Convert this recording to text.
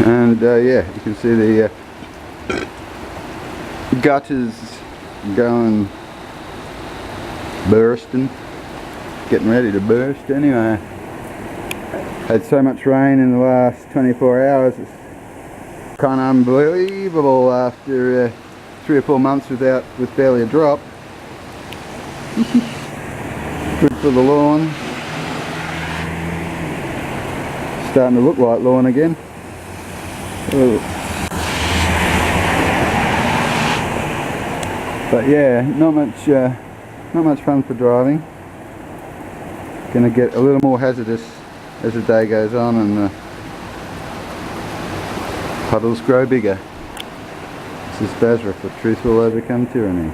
And yeah, you can see the gutters going bursting, getting ready to burst anyway. Had so much rain in the last 24 hours, it's kind of unbelievable after 3 or 4 months with barely a drop. Good for the lawn. Starting to look like lawn again. Ooh. But yeah, not much fun for driving. Gonna get a little more hazardous as the day goes on and the puddles grow bigger. This is Bazra for Truth Will Overcome Tyranny.